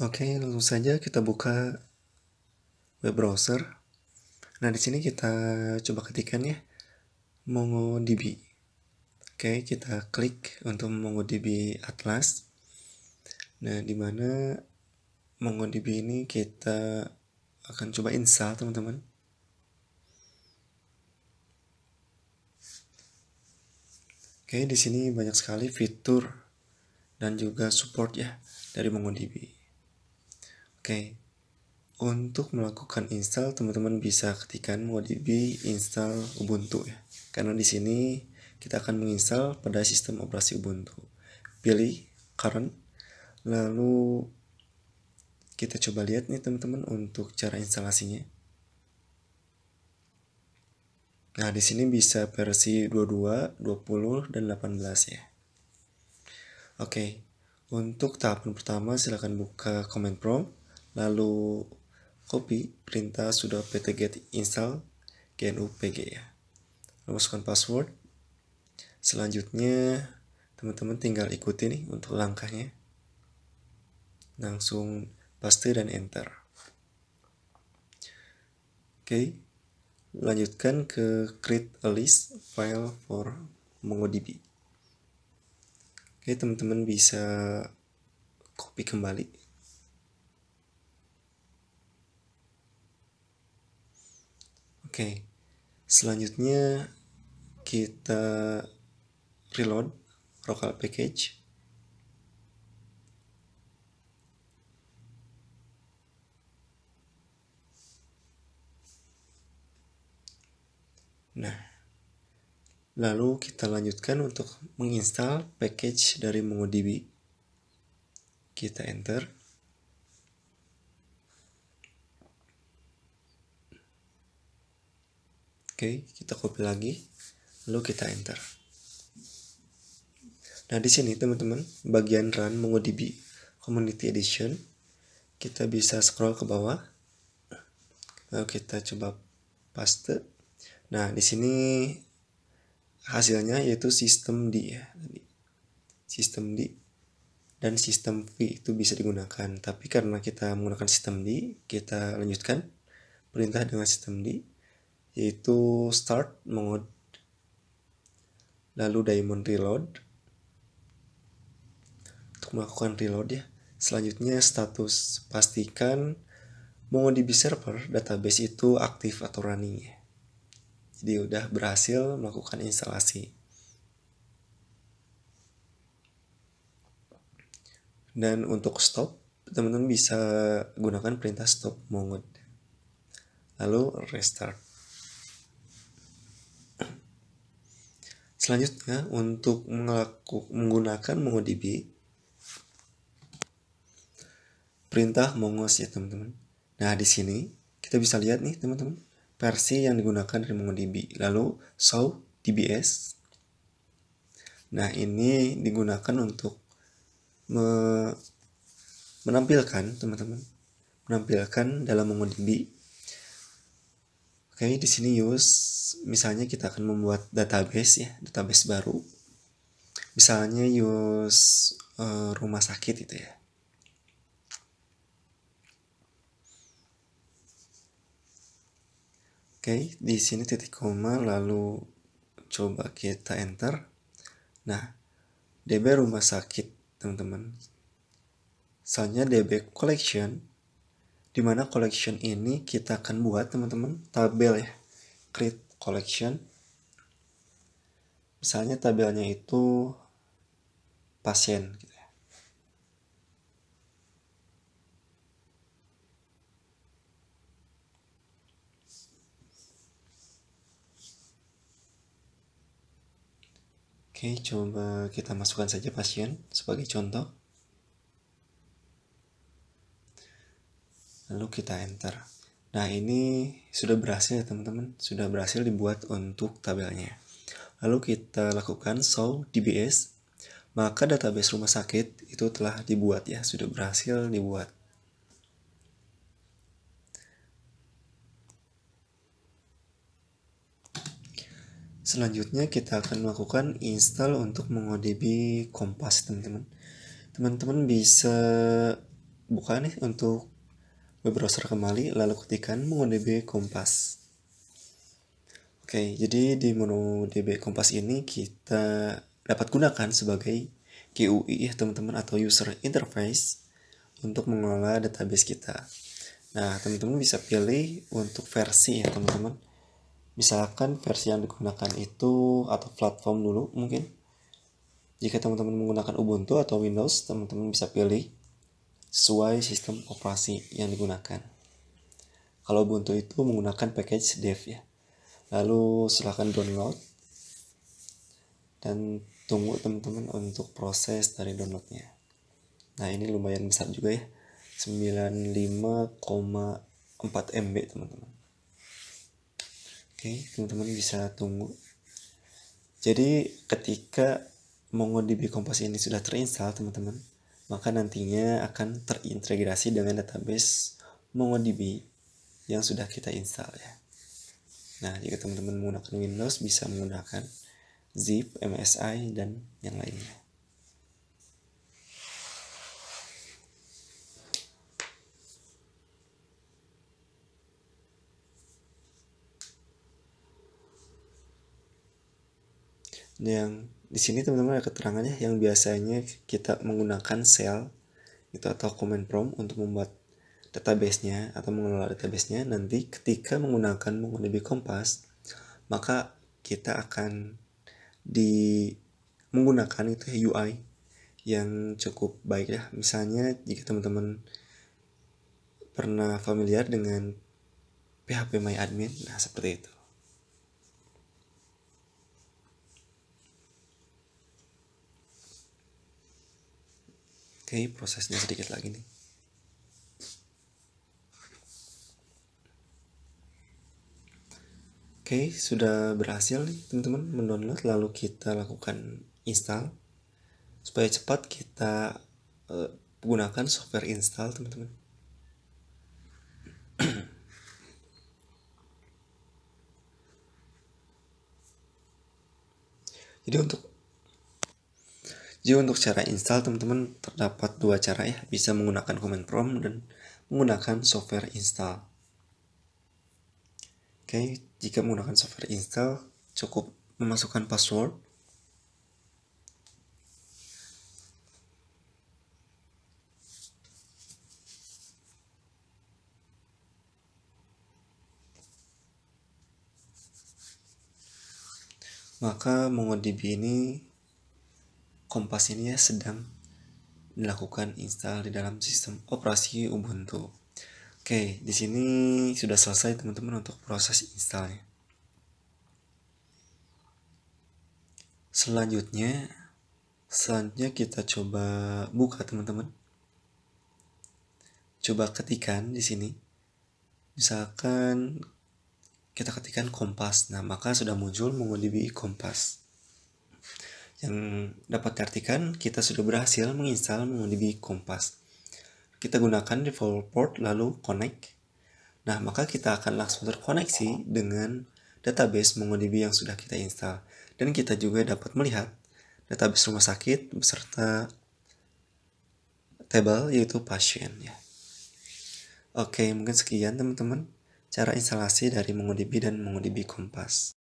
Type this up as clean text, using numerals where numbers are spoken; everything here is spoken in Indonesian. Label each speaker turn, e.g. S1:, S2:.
S1: Oke, langsung saja kita buka web browser. Nah, di sini kita coba ketikkan ya, MongoDB. Oke, kita klik untuk MongoDB Atlas. Nah, di mana MongoDB ini kita akan coba install, teman-teman. Oke, di sini banyak sekali fitur dan juga support ya dari MongoDB. Oke, untuk melakukan install, teman-teman bisa ketikkan MongoDB install Ubuntu ya. Karena di sini kita akan menginstal pada sistem operasi Ubuntu. Pilih current, lalu kita coba lihat nih teman-teman untuk cara instalasinya. Nah, di sini bisa versi 22, 20, dan 18 ya. Oke, untuk tahapan pertama silakan buka command prompt, lalu copy perintah sudo pt-get install gnupg ya. Lalu masukkan password. Selanjutnya teman-teman tinggal ikuti nih untuk langkahnya. Langsung paste dan enter. Oke, lanjutkan ke create a list file for MongoDB. Oke, teman-teman bisa copy kembali. Oke, selanjutnya kita reload local package. Nah, lalu kita lanjutkan untuk menginstal package dari MongoDB. Kita enter. Oke, kita copy lagi, lalu kita enter. Nah, di sini teman-teman, bagian run MongoDB Community Edition, kita bisa scroll ke bawah. Lalu kita coba paste. Nah, di sini hasilnya yaitu sistem D ya. Sistem D dan sistem V itu bisa digunakan. Tapi karena kita menggunakan sistem D, kita lanjutkan perintah dengan sistem D, yaitu start mode, lalu daemon reload untuk melakukan reload ya. Selanjutnya status, pastikan MongoDB server database itu aktif atau running ya. Jadi udah berhasil melakukan instalasi. Dan untuk stop, teman-teman bisa gunakan perintah stop mongo. Lalu restart. Selanjutnya untuk menggunakan MongoDB, perintah mongos ya teman-teman. Nah, di sini kita bisa lihat nih teman-teman, versi yang digunakan dari MongoDB. Lalu show DBS. Nah, ini digunakan untuk menampilkan teman-teman, menampilkan dalam MongoDB. Oke, di sini use, misalnya kita akan membuat database ya, database baru. Misalnya use rumah sakit itu ya. Oke, di sini titik koma, lalu coba kita enter. Nah, DB rumah sakit teman-teman. Misalnya DB collection, dimana collection ini kita akan buat teman-teman tabel ya, create collection. Misalnya tabelnya itu pasien gitu ya. Oke, coba kita masukkan saja pasien sebagai contoh. Lalu kita enter. Nah, ini sudah berhasil ya teman-teman, sudah berhasil dibuat untuk tabelnya. Lalu kita lakukan show DBS, maka database rumah sakit itu telah dibuat ya, sudah berhasil dibuat. Selanjutnya kita akan melakukan install untuk MongoDB Kompas teman-teman. Teman-teman bisa buka nih untuk web browser kembali, lalu ketikkan MongoDB Kompas. Oke, jadi di MongoDB Kompas ini kita dapat gunakan sebagai GUI ya teman-teman, atau user interface untuk mengelola database kita. Nah, teman-teman bisa pilih untuk versi ya teman-teman. Misalkan versi yang digunakan itu atau platform dulu mungkin. Jika teman-teman menggunakan Ubuntu atau Windows, teman-teman bisa pilih sesuai sistem operasi yang digunakan. Kalau Ubuntu itu menggunakan package dev ya. Lalu silahkan download dan tunggu teman-teman untuk proses dari downloadnya. Nah, ini lumayan besar juga ya, 95,4 MB teman-teman. Oke, teman-teman bisa tunggu. Jadi ketika MongoDB Kompas ini sudah terinstall teman-teman, maka nantinya akan terintegrasi dengan database MongoDB yang sudah kita install ya. Nah, jika teman-teman menggunakan Windows, bisa menggunakan zip, MSI, dan yang lainnya. Yang di sini teman-teman ada keterangannya yang biasanya kita menggunakan shell itu atau command prompt untuk membuat database-nya atau mengelola database-nya. Nanti ketika menggunakan MongoDB Kompas, maka kita akan menggunakan itu UI yang cukup baik ya. Misalnya jika teman-teman pernah familiar dengan phpMyAdmin, nah seperti itu. Oke, prosesnya sedikit lagi nih. Oke, sudah berhasil nih teman-teman mendownload, lalu kita lakukan install. Supaya cepat kita gunakan software install teman-teman. Jadi untuk cara install teman-teman terdapat dua cara ya, bisa menggunakan command prompt dan menggunakan software install. Oke, jika menggunakan software install cukup memasukkan password. Maka MongoDB ini, Kompas ini ya sedang dilakukan install di dalam sistem operasi Ubuntu. Oke, di sini sudah selesai teman-teman untuk proses installnya. Selanjutnya kita coba buka teman-teman. Coba ketikkan di sini. Misalkan kita ketikkan Kompas, nah maka sudah muncul MongoDB Kompas. Yang dapat diartikan kita sudah berhasil menginstal MongoDB Kompas. Kita gunakan default port lalu connect. Nah, maka kita akan langsung terkoneksi dengan database MongoDB yang sudah kita install. Dan kita juga dapat melihat database rumah sakit beserta table yaitu pasien ya. Oke, mungkin sekian teman-teman cara instalasi dari MongoDB dan MongoDB Kompas.